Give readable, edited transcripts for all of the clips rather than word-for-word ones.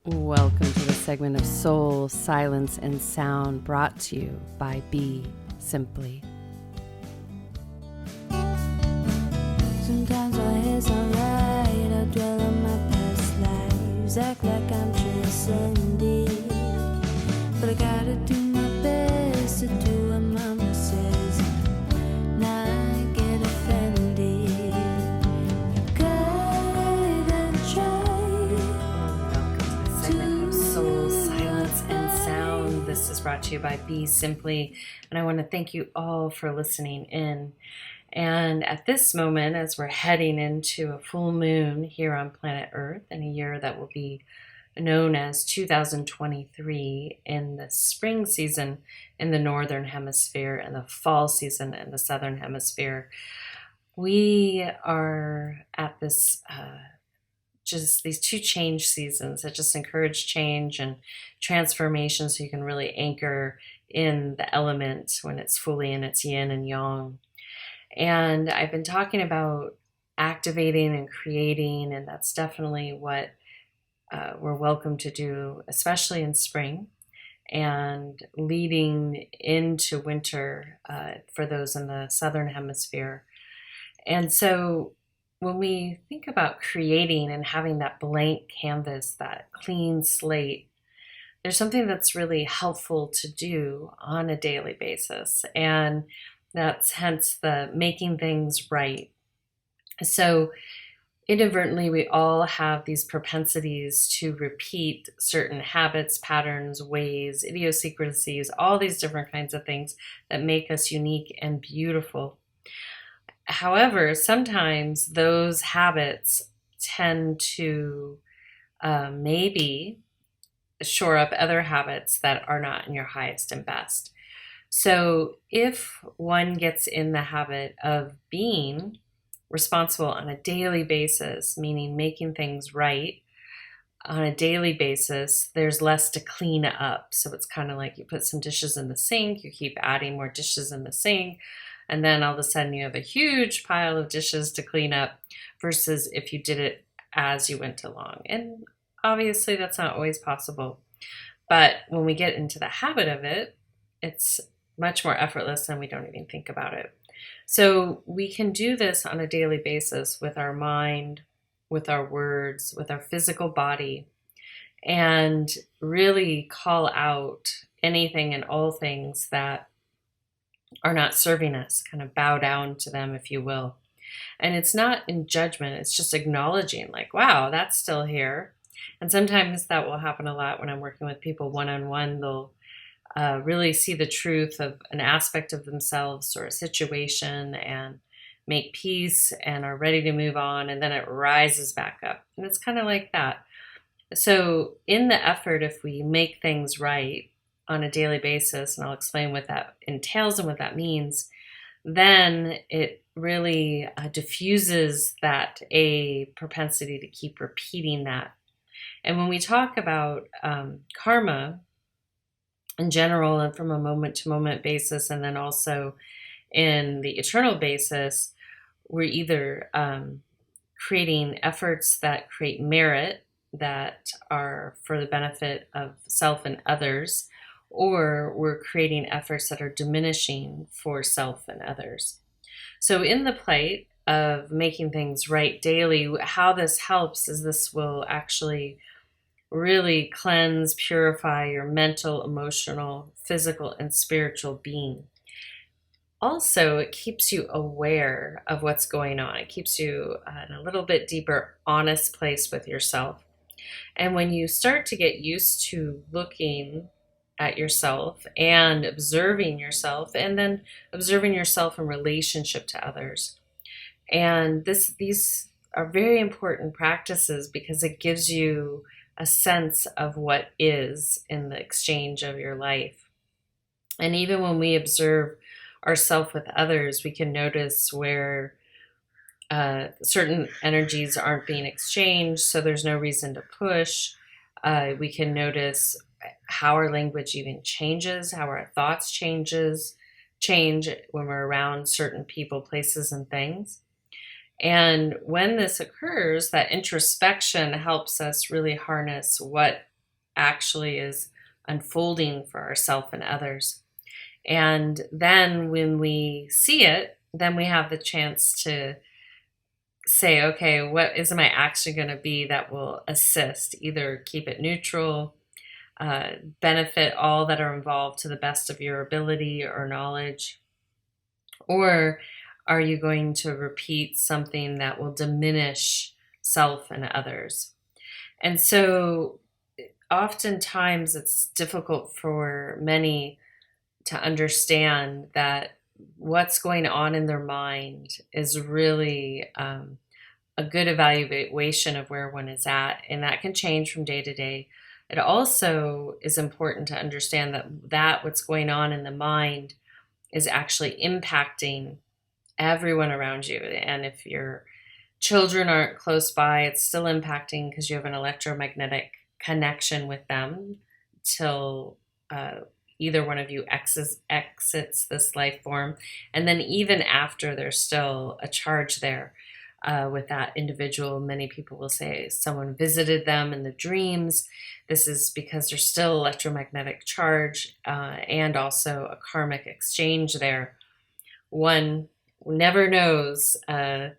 Welcome to the segment of Soul, Silence, and Sound brought to you by BeSimply. Sometimes my head's alright, I dwell on my past lives, act like I'm transcending. But I gotta do my best to do what mama says, not get offended. Guide and try. Welcome to the segment of Soul, Silence, and Sound. This is brought to you by BeSimply, and I want to thank you all for listening in. And at this moment, as we're heading into a full moon here on planet Earth in a year that will be known as 2023 in the spring season in the northern hemisphere and the fall season in the southern hemisphere, we are at this just these two change seasons that just encourage change and transformation, so you can really anchor in the element when it's fully in its yin and yang. And I've been talking about activating and creating, and that's definitely what we're welcome to do, especially in spring and leading into winter for those in the southern hemisphere. And so when we think about creating and having that blank canvas, that clean slate, there's something that's really helpful to do on a daily basis. And that's hence the making things right. So inadvertently, we all have these propensities to repeat certain habits, patterns, ways, idiosyncrasies, all these different kinds of things that make us unique and beautiful. However, sometimes those habits tend to maybe shore up other habits that are not in your highest and best. So if one gets in the habit of being responsible on a daily basis, meaning making things right on a daily basis, there's less to clean up. So it's kind of like you put some dishes in the sink, you keep adding more dishes in the sink, and then all of a sudden you have a huge pile of dishes to clean up versus if you did it as you went along. And obviously that's not always possible. But when we get into the habit of it, it's much more effortless and we don't even think about it. So we can do this on a daily basis with our mind, with our words, with our physical body, and really call out anything and all things that are not serving us, kind of bow down to them, if you will. And it's not in judgment, it's just acknowledging like, wow, that's still here. And sometimes that will happen a lot when I'm working with people one-on-one. They'll really see the truth of an aspect of themselves or a situation and make peace and are ready to move on, and then it rises back up. And it's kind of like that. So in the effort, if we make things right on a daily basis, and I'll explain what that entails and what that means, then it really diffuses that a propensity to keep repeating that. And when we talk about karma, in general and from a moment-to-moment basis, and then also in the eternal basis, we're either creating efforts that create merit that are for the benefit of self and others, or we're creating efforts that are diminishing for self and others. So in the plight of making things right daily, how this helps is this will actually really cleanse, purify your mental, emotional, physical, and spiritual being. Also, it keeps you aware of what's going on. It keeps you in a little bit deeper, honest place with yourself. And when you start to get used to looking at yourself and observing yourself, and then observing yourself in relationship to others. And these are very important practices because it gives you a sense of what is in the exchange of your life. And even when we observe ourselves with others, we can notice where certain energies aren't being exchanged, so there's no reason to push. We can notice how our language even changes, how our thoughts change when we're around certain people, places, and things. And when this occurs, that introspection helps us really harness what actually is unfolding for ourselves and others. And then when we see it, then we have the chance to say, okay, what is my action going to be that will assist? Either keep it neutral, benefit all that are involved to the best of your ability or knowledge, or are you going to repeat something that will diminish self and others? And so oftentimes it's difficult for many to understand that what's going on in their mind is really a good evaluation of where one is at, and that can change from day to day. It also is important to understand that what's going on in the mind is actually impacting everyone around you. And if your children aren't close by, it's still impacting because you have an electromagnetic connection with them till either one of you exits this life form. And then even after, there's still a charge there with that individual. Many people will say someone visited them in the dreams. This is because there's still electromagnetic charge and also a karmic exchange there. One never knows the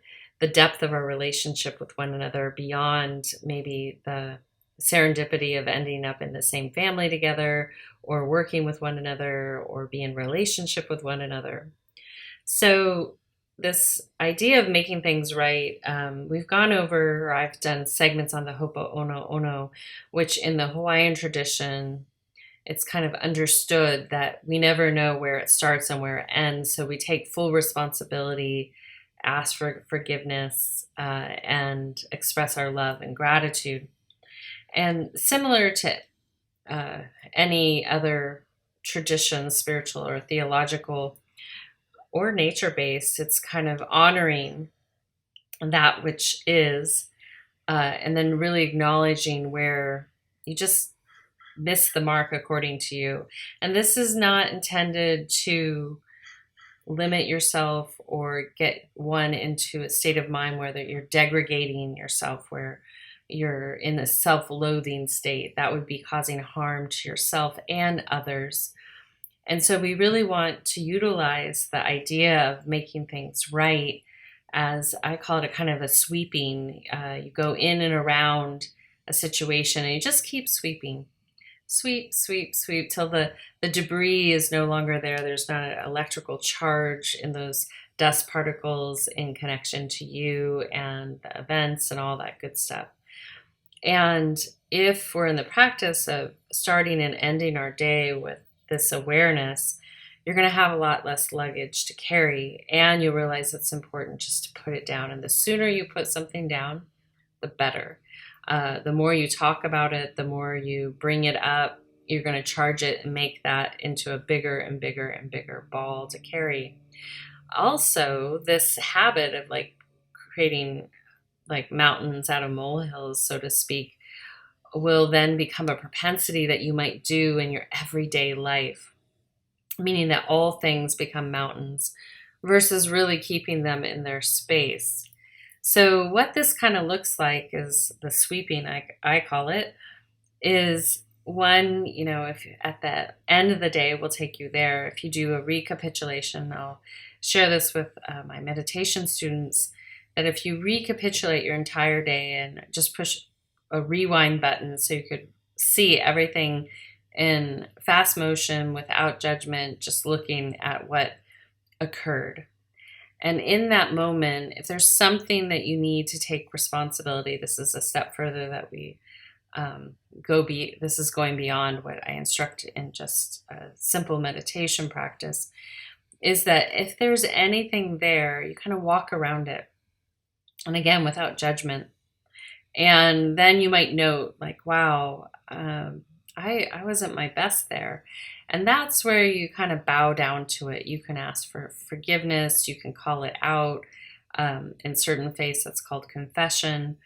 depth of our relationship with one another beyond maybe the serendipity of ending up in the same family together or working with one another or be in relationship with one another. So this idea of making things right, we've gone over, or I've done segments on the Ho'oponopono, which in the Hawaiian tradition, it's kind of understood that we never know where it starts and where it ends. So we take full responsibility, ask for forgiveness, and express our love and gratitude. And similar to any other tradition, spiritual or theological or nature-based, it's kind of honoring that which is, and then really acknowledging where you just missed the mark according to you. And this is not intended to limit yourself or get one into a state of mind where that you're degrading yourself, where you're in a self-loathing state. That would be causing harm to yourself and others. And so we really want to utilize the idea of making things right as, I call it, a kind of a sweeping. You go in and around a situation and you just keep sweeping. Sweep, sweep, sweep till the debris is no longer there. There's not an electrical charge in those dust particles in connection to you and the events and all that good stuff. And if we're in the practice of starting and ending our day with this awareness, you're going to have a lot less luggage to carry, and you'll realize it's important just to put it down. And the sooner you put something down, the better. The more you talk about it, the more you bring it up, you're going to charge it and make that into a bigger and bigger and bigger ball to carry. Also, this habit of like creating like mountains out of molehills, so to speak, will then become a propensity that you might do in your everyday life, meaning that all things become mountains versus really keeping them in their space. So what this kind of looks like is the sweeping, I call it, is one, if at the end of the day, we'll take you there. If you do a recapitulation, I'll share this with my meditation students, that if you recapitulate your entire day and just push a rewind button so you could see everything in fast motion without judgment, just looking at what occurred. And in that moment, if there's something that you need to take responsibility, this is a step further that we this is going beyond what I instruct in just a simple meditation practice, is that if there's anything there, you kind of walk around it. And again, without judgment. And then you might note like, wow, I wasn't my best there. And that's where you kind of bow down to it. You can ask for forgiveness. You can call it out. In certain faiths, that's called confession.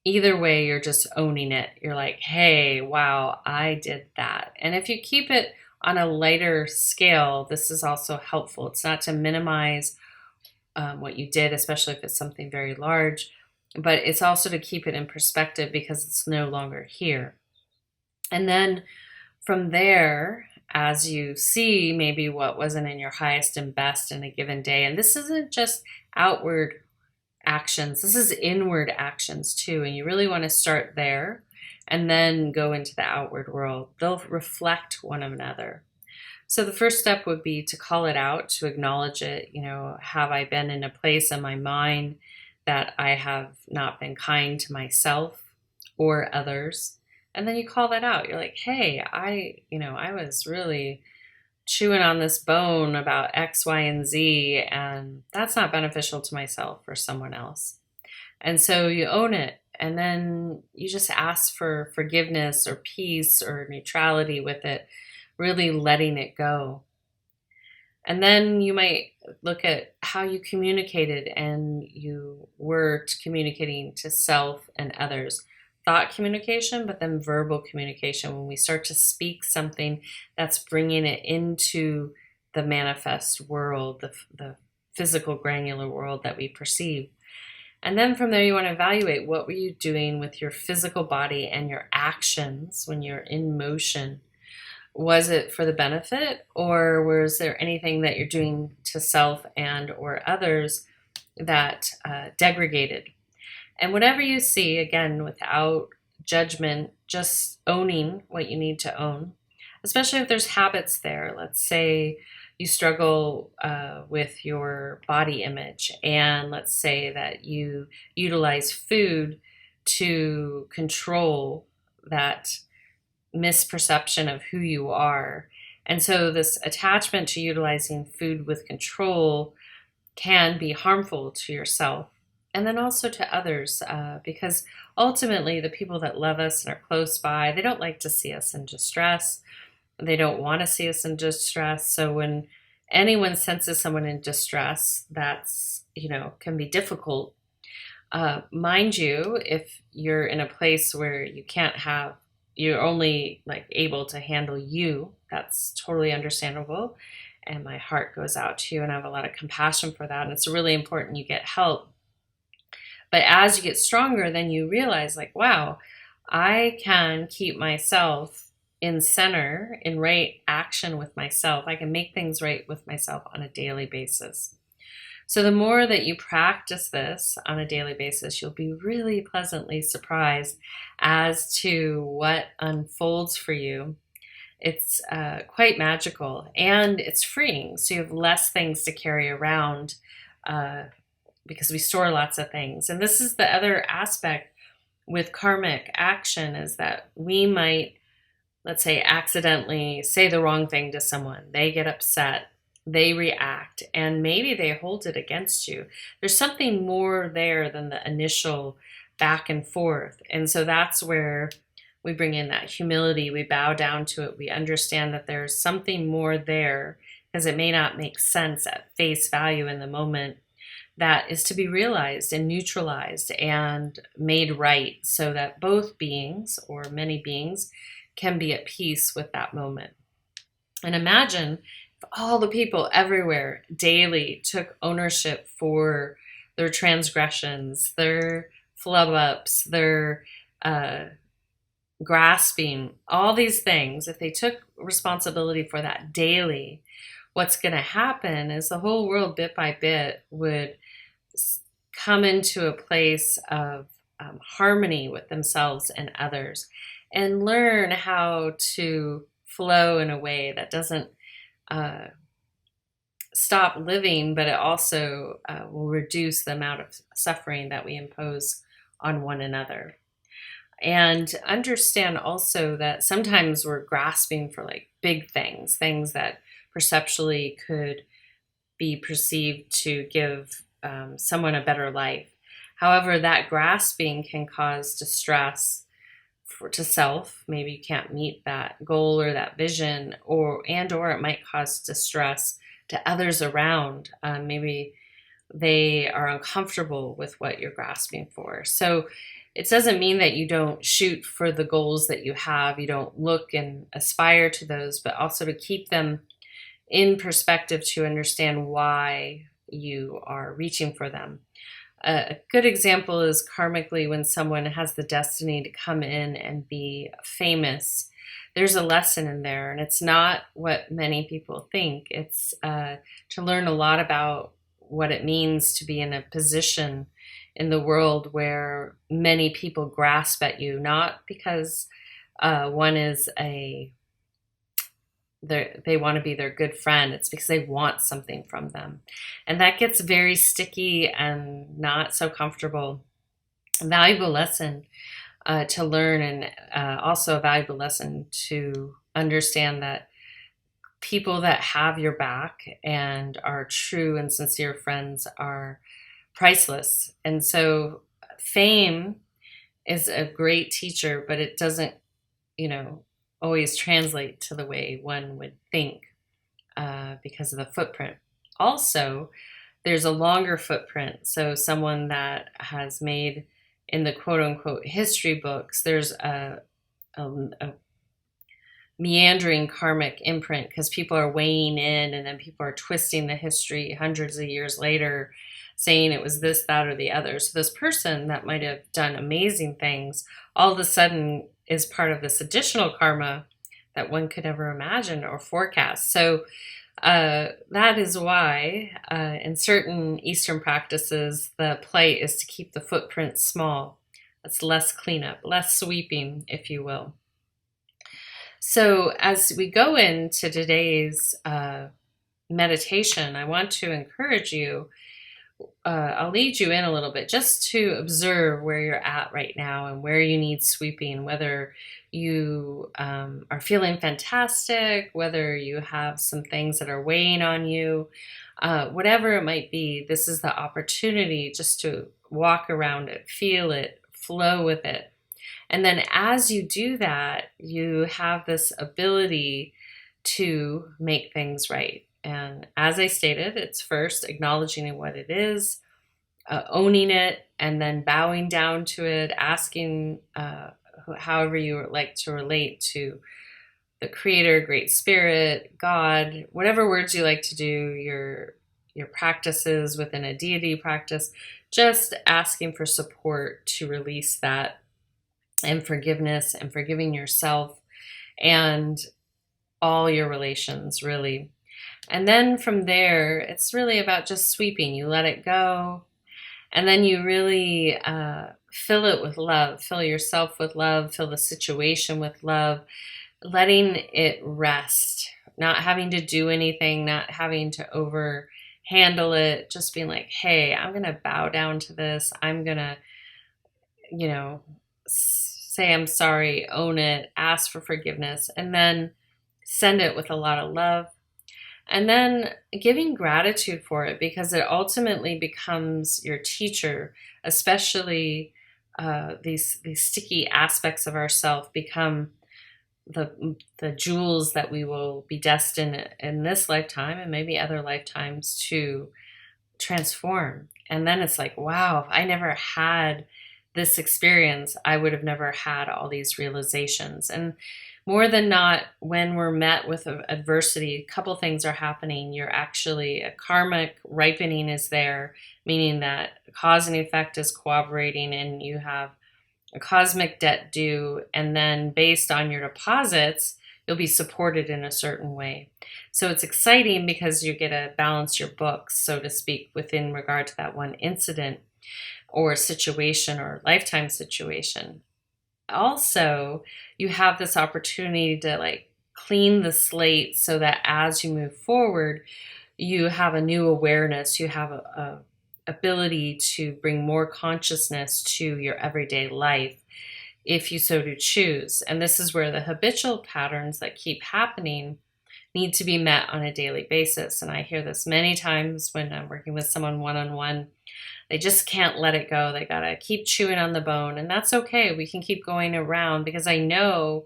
Either way, you're just owning it. You're like, hey, wow, I did that. And if you keep it on a lighter scale, this is also helpful. It's not to minimize what you did, especially if it's something very large, but it's also to keep it in perspective because it's no longer here. And then from there, as you see maybe what wasn't in your highest and best in a given day, and this isn't just outward actions, this is inward actions too. And you really want to start there and then go into the outward world. They'll reflect one another. So the first step would be to call it out, to acknowledge it. Have I been in a place in my mind that I have not been kind to myself or others? And then you call that out. You're like, hey, I was really chewing on this bone about X, Y, and Z, and that's not beneficial to myself or someone else. And so you own it, and then you just ask for forgiveness or peace or neutrality with it, really letting it go. And then you might look at how you communicated and you were communicating to self and others. Thought communication, but then verbal communication, when we start to speak something that's bringing it into the manifest world, the physical granular world that we perceive. And then from there, you want to evaluate, what were you doing with your physical body and your actions when you're in motion? Was it for the benefit, or was there anything that you're doing to self and or others that degraded? And whatever you see, again, without judgment, just owning what you need to own, especially if there's habits there. Let's say you struggle with your body image, and let's say that you utilize food to control that misperception of who you are. And so this attachment to utilizing food with control can be harmful to yourself and then also to others, because ultimately the people that love us and are close by, they don't like to see us in distress. They don't want to see us in distress. So when anyone senses someone in distress, that's, can be difficult. Mind you, if you're in a place where you're only able to handle you, that's totally understandable. And my heart goes out to you, and I have a lot of compassion for that. And it's really important you get help. But as you get stronger, then you realize, wow, I can keep myself in center, in right action with myself. I can make things right with myself on a daily basis. So the more that you practice this on a daily basis, you'll be really pleasantly surprised as to what unfolds for you. It's quite magical, and it's freeing. So you have less things to carry around, because we store lots of things. And this is the other aspect with karmic action, is that we might, let's say, accidentally say the wrong thing to someone. They get upset, they react, and maybe they hold it against you. There's something more there than the initial back and forth. And so that's where we bring in that humility. We bow down to it. We understand that there's something more there, because it may not make sense at face value in the moment, that is to be realized and neutralized and made right, so that both beings, or many beings, can be at peace with that moment. And imagine if all the people everywhere daily took ownership for their transgressions, their flub ups, their grasping, all these things. If they took responsibility for that daily, what's going to happen is the whole world, bit by bit, would come into a place of harmony with themselves and others, and learn how to flow in a way that doesn't stop living, but it also will reduce the amount of suffering that we impose on one another. And understand also that sometimes we're grasping for big things that perceptually could be perceived to give someone a better life. However, that grasping can cause distress to self. Maybe you can't meet that goal or that vision, or it might cause distress to others around. Maybe they are uncomfortable with what you're grasping for. So it doesn't mean that you don't shoot for the goals that you have. You don't look and aspire to those, but also to keep them in perspective, to understand why you are reaching for them. A good example is karmically, when someone has the destiny to come in and be famous. there's a lesson in there, and it's not what many people think. It's to learn a lot about what it means to be in a position in the world where many people grasp at you, not because one is they want to be their good friend. It's because they want something from them. And that gets very sticky and not so comfortable. A valuable lesson to learn, and also a valuable lesson to understand that people that have your back and are true and sincere friends are priceless. And so fame is a great teacher, but it doesn't, always translate to the way one would think because of the footprint. Also, there's a longer footprint. So someone that has made, in the quote unquote history books, there's a meandering karmic imprint because people are weighing in, and then people are twisting the history hundreds of years later, saying it was this, that, or the other. So this person that might have done amazing things all of a sudden is part of this additional karma that one could never imagine or forecast. So that is why in certain Eastern practices, the plight is to keep the footprint small. That's less cleanup, less sweeping, if you will. So as we go into today's meditation, I want to encourage you, I'll lead you in a little bit just to observe where you're at right now and where you need sweeping, whether you are feeling fantastic, whether you have some things that are weighing on you, whatever it might be. This is the opportunity just to walk around it, feel it, flow with it. And then as you do that, you have this ability to make things right. And as I stated, it's first acknowledging what it is, owning it, and then bowing down to it, asking however you would like to relate to the Creator, Great Spirit, God, whatever words you like to do, your practices within a deity practice, just asking for support to release that, and forgiveness, and forgiving yourself and all your relations, really. And then from there, it's really about just sweeping. You let it go, and then you really fill it with love. Fill yourself with love. Fill the situation with love. Letting it rest. Not having to do anything. Not having to over handle it. Just being like, hey, I'm going to bow down to this. I'm going to, say I'm sorry, own it, ask for forgiveness, and then send it with a lot of love. And then giving gratitude for it, because it ultimately becomes your teacher, especially these sticky aspects of ourself become the jewels that we will be destined in this lifetime and maybe other lifetimes to transform. And then it's like, wow, if I never had this experience, I would have never had all these realizations. And more than not, when we're met with adversity, a couple things are happening. You're actually, a karmic ripening is there, meaning that cause and effect is cooperating, and you have a cosmic debt due. And then based on your deposits, you'll be supported in a certain way. So it's exciting because you get to balance your books, so to speak, within regard to that one incident or situation or lifetime situation. Also, you have this opportunity to clean the slate so that as you move forward, you have a new awareness, you have a ability to bring more consciousness to your everyday life if you so do choose. And this is where the habitual patterns that keep happening need to be met on a daily basis. And I hear this many times when I'm working with someone one-on-one. They just can't let it go. They got to keep chewing on the bone. And that's okay. We can keep going around, because I know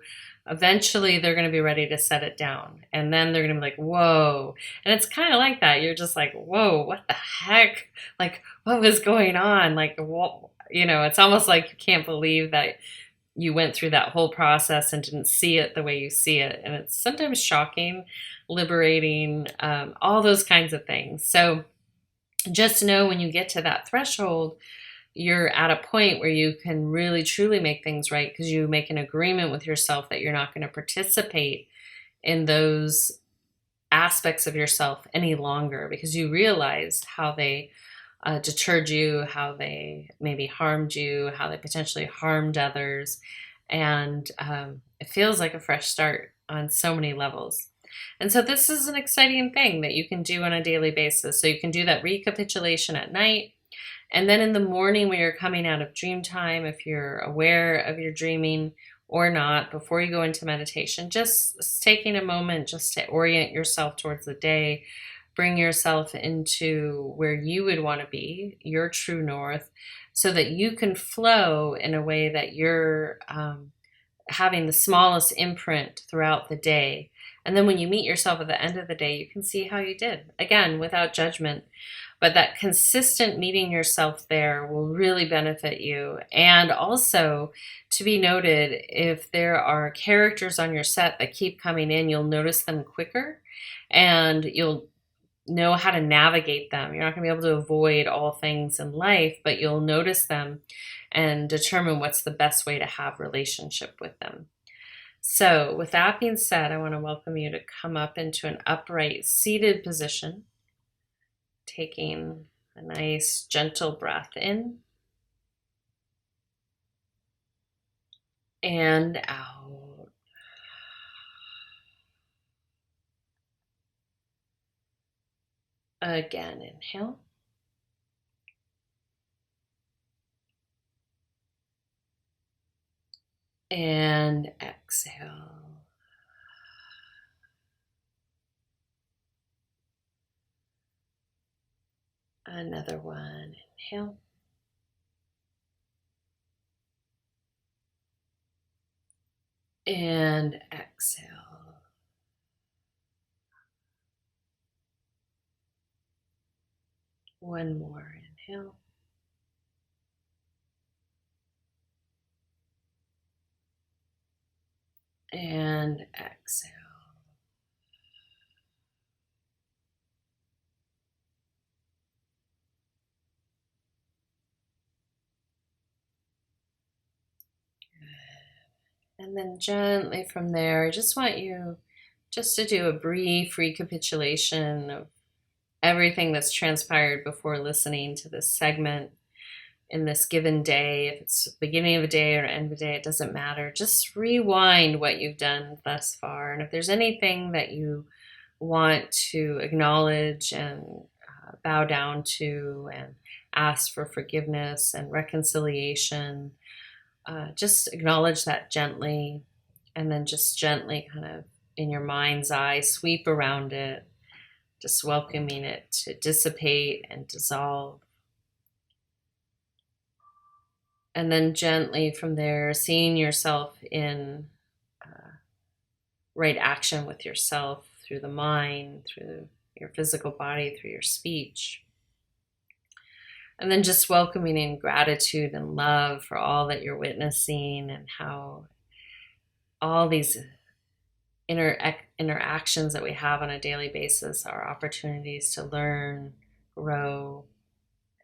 eventually they're going to be ready to set it down. And then they're going to be like, whoa. And it's kind of like that. You're just like, whoa, what the heck? What was going on? It's almost like you can't believe that you went through that whole process and didn't see it the way you see it. And it's sometimes shocking, liberating, all those kinds of things. So just know when you get to that threshold, you're at a point where you can really truly make things right because you make an agreement with yourself that you're not going to participate in those aspects of yourself any longer because you realized how they deterred you, how they maybe harmed you, how they potentially harmed others. And it feels like a fresh start on so many levels. And so this is an exciting thing that you can do on a daily basis. So you can do that recapitulation at night. And then in the morning when you're coming out of dream time, if you're aware of your dreaming or not, before you go into meditation, just taking a moment just to orient yourself towards the day, bring yourself into where you would want to be, your true north, so that you can flow in a way that you're having the smallest imprint throughout the day. And then when you meet yourself at the end of the day, you can see how you did, again, without judgment. But that consistent meeting yourself there will really benefit you. And also, to be noted, if there are characters on your set that keep coming in, you'll notice them quicker and you'll know how to navigate them. You're not going to be able to avoid all things in life, but you'll notice them and determine what's the best way to have relationship with them. So with that being said, I want to welcome you to come up into an upright seated position, taking a nice gentle breath in and out. Again, inhale. And exhale. Another one, inhale. And exhale. One more, inhale. And exhale. And then gently from there, I just want you just to do a brief recapitulation of everything that's transpired before listening to this segment in this given day. If it's beginning of a day or end of a day, it doesn't matter. Just rewind what you've done thus far. And if there's anything that you want to acknowledge and bow down to and ask for forgiveness and reconciliation, just acknowledge that gently, and then just gently kind of in your mind's eye, sweep around it, just welcoming it to dissipate and dissolve. And then gently from there, seeing yourself in right action with yourself through the mind, through your physical body, through your speech. And then just welcoming in gratitude and love for all that you're witnessing and how all these interactions that we have on a daily basis are opportunities to learn, grow,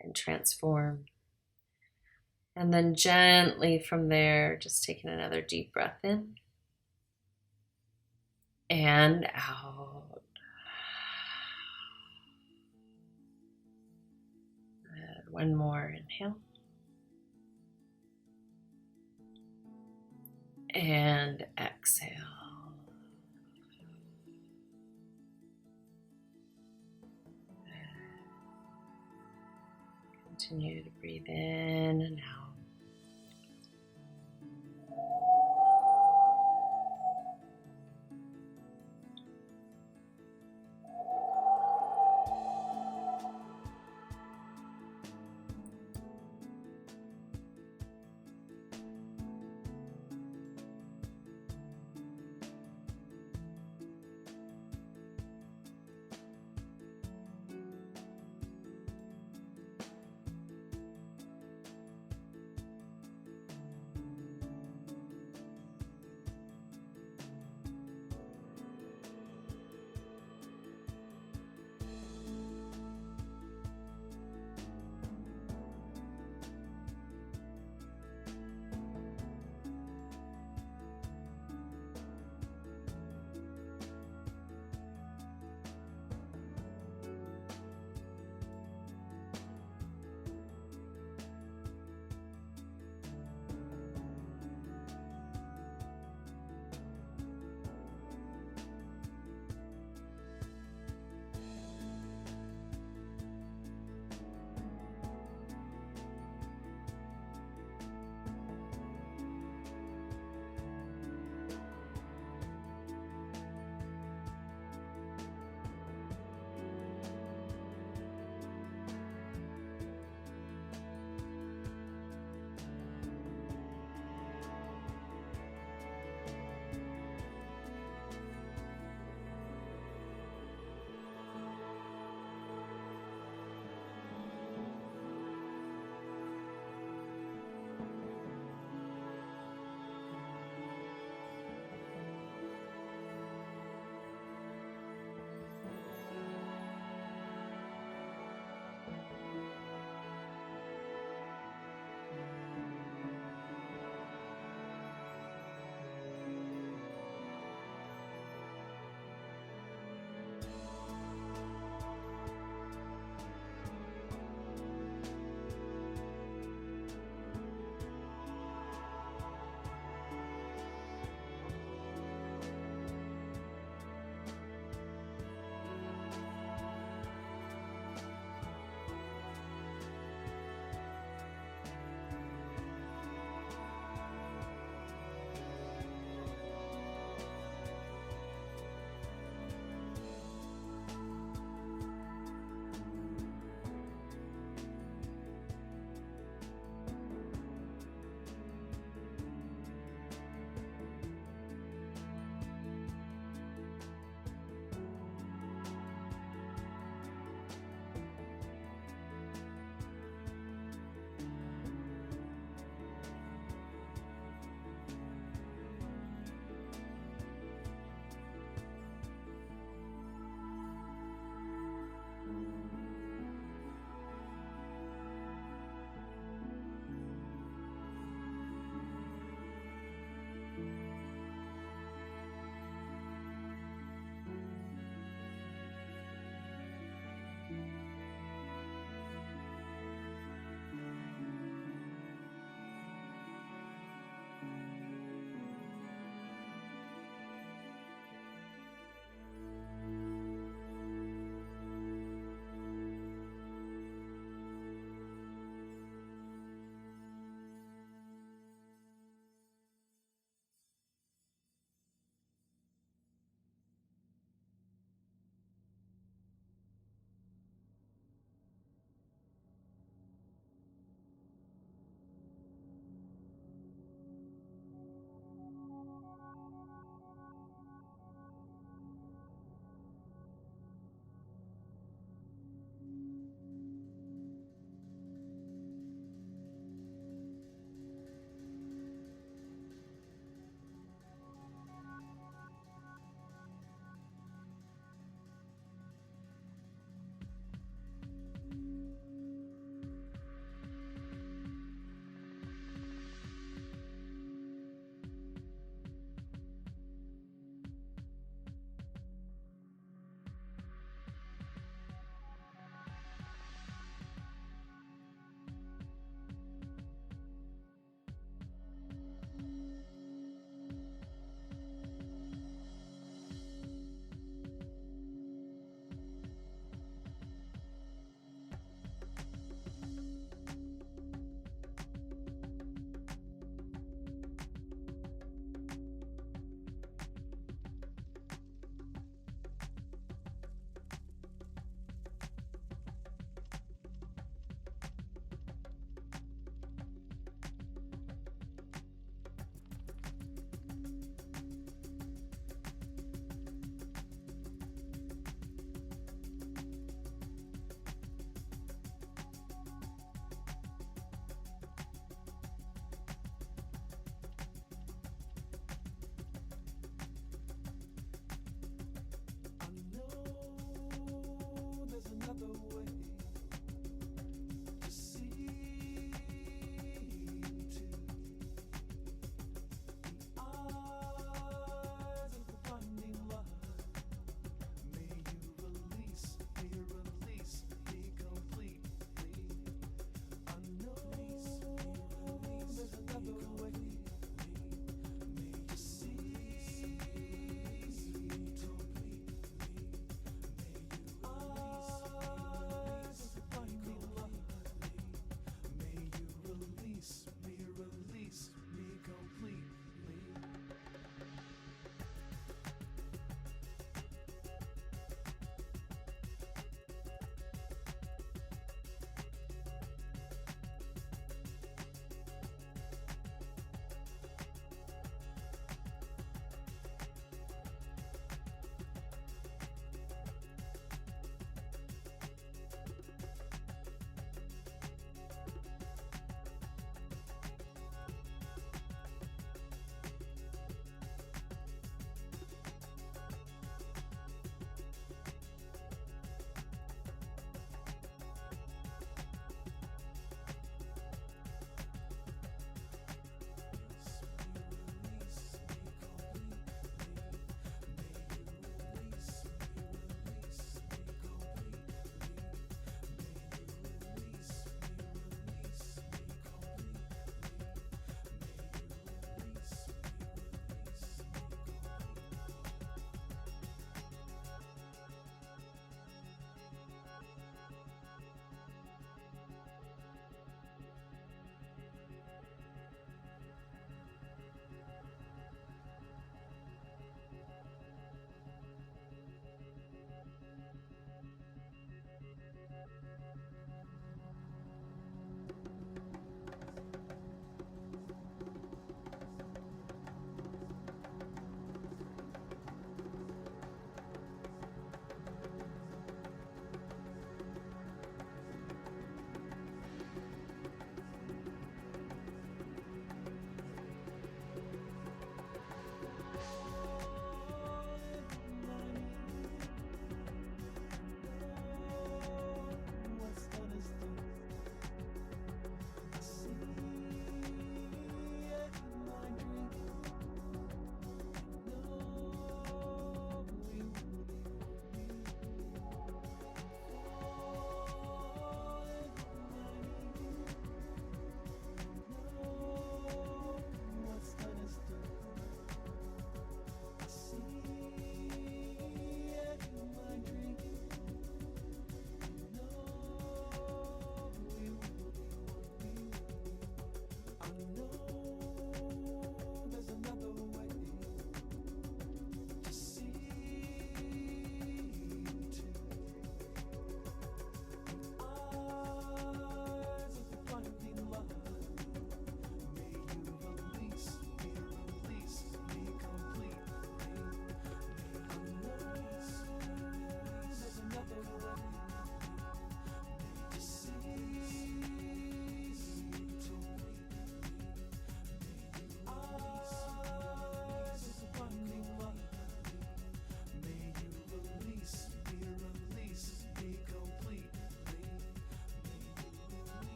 and transform. And then gently from there, just taking another deep breath in and out. And one more inhale. And exhale. Continue to breathe in and out.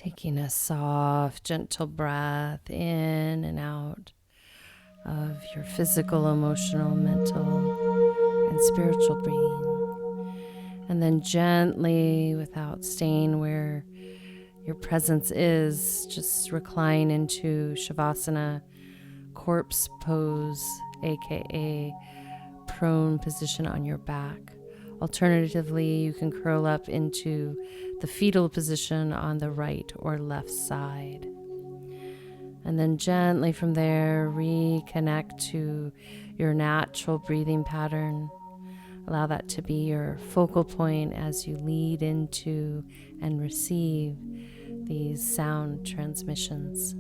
Taking a soft, gentle breath in and out of your physical, emotional, mental, and spiritual being. And then gently, without staying where your presence is, just recline into Shavasana, corpse pose, aka prone position on your back. Alternatively, you can curl up into the fetal position on the right or left side. And then gently from there, reconnect to your natural breathing pattern. Allow that to be your focal point as you lead into and receive these sound transmissions.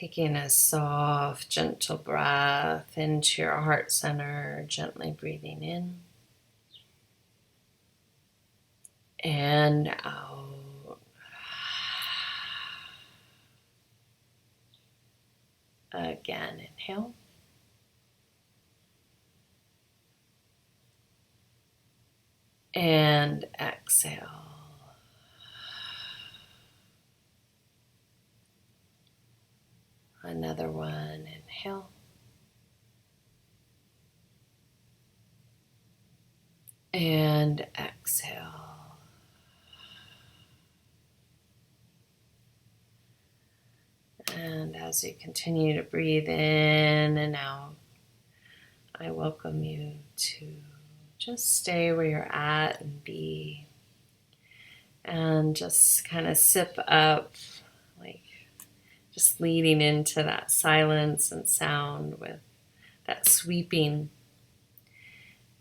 Taking a soft, gentle breath into your heart center, gently breathing in and out. Again, inhale. And exhale. Another one, inhale. And exhale. And as you continue to breathe in and out, I welcome you to just stay where you're at and be. And just kind of sip up, like just leading into that silence and sound with that sweeping.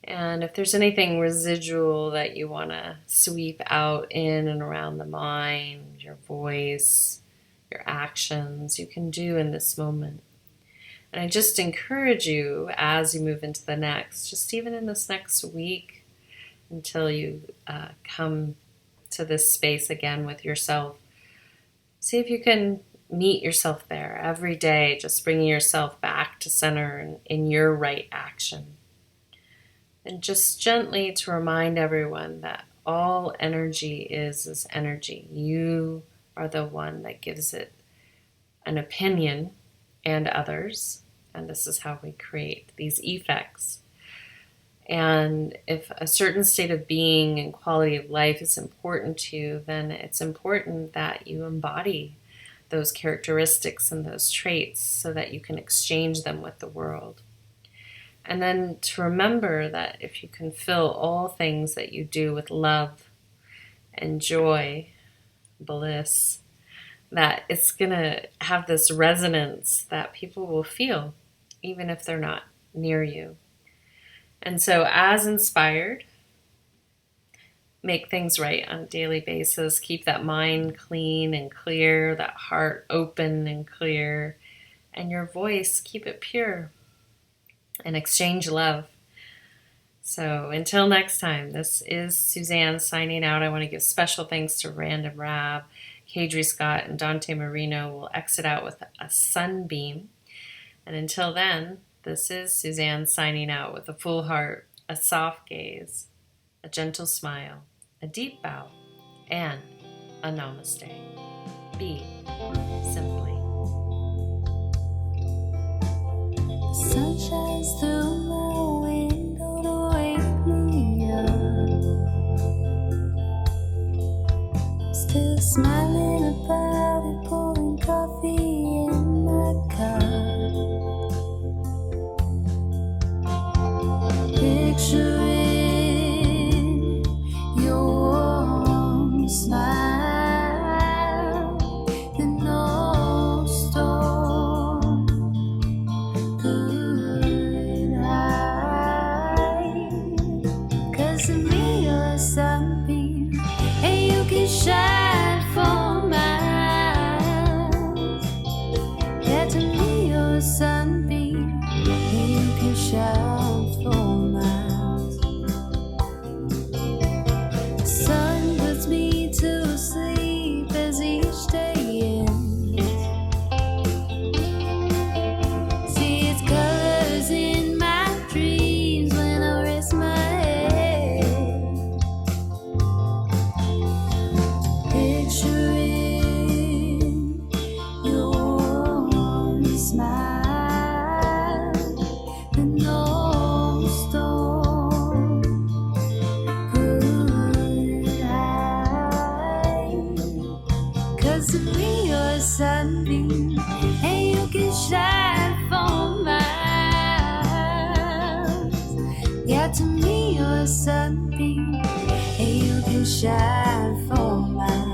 And if there's anything residual that you want to sweep out in and around the mind, your voice, your actions, you can do in this moment. And I just encourage you as you move into the next, just even in this next week until you come to this space again with yourself, see if you can meet yourself there every day, just bringing yourself back to center and in your right action. And just gently to remind everyone that all energy is energy. You are the one that gives it an opinion and others. And this is how we create these effects. And if a certain state of being and quality of life is important to you, then it's important that you embody those characteristics and those traits so that you can exchange them with the world. And then to remember that if you can fill all things that you do with love and joy, bliss, that it's going to have this resonance that people will feel, even if they're not near you. And so as inspired, make things right on a daily basis. Keep that mind clean and clear, that heart open and clear, and your voice, keep it pure. And exchange love. So until next time, this is Suzanne signing out. I want to give special thanks to Random Rab, Kadri Scott, and Dante Marino. Will exit out with a sunbeam. And until then, this is Suzanne signing out with a full heart, a soft gaze, a gentle smile, a deep bow, and a namaste. Be simply. Sun shines through my window to wake me up. Still smiling about it, pouring coffee in my cup. Picturing your warm smile. Shine for miles. Yeah, to me you're a sunbeam. Yeah, you can shine for miles. The sun puts me to sleep as each day ends. See its colors in my dreams when I rest my head. Picturing your warm smile, and no storm could hide. 'Cause to me you're a sunbeam, and you can shine for miles. Yeah, to me you're a sunbeam, and you can shine for miles.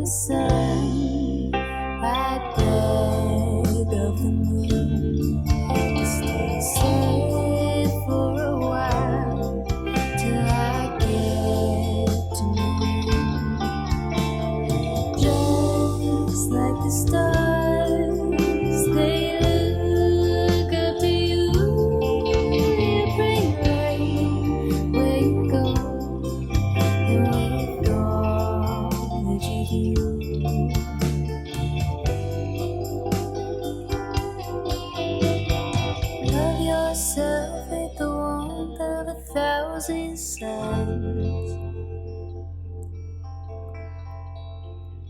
the sun, I beg of the moon to stay safe for a while till I get to know you. Just like the stars, they look up to you. You bring light where you go, and with all that you do. Love yourself with the warmth of 1,000 suns.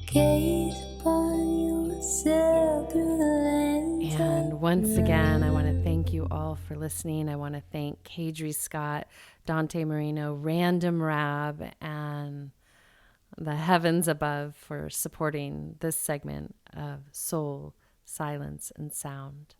Gaze upon yourself through the lens. And once again, I want to thank you all for listening. I want to thank Kadri Scott, Dante Marino, Random Rab, and the heavens above for supporting this segment of Soul, Silence, and Sound.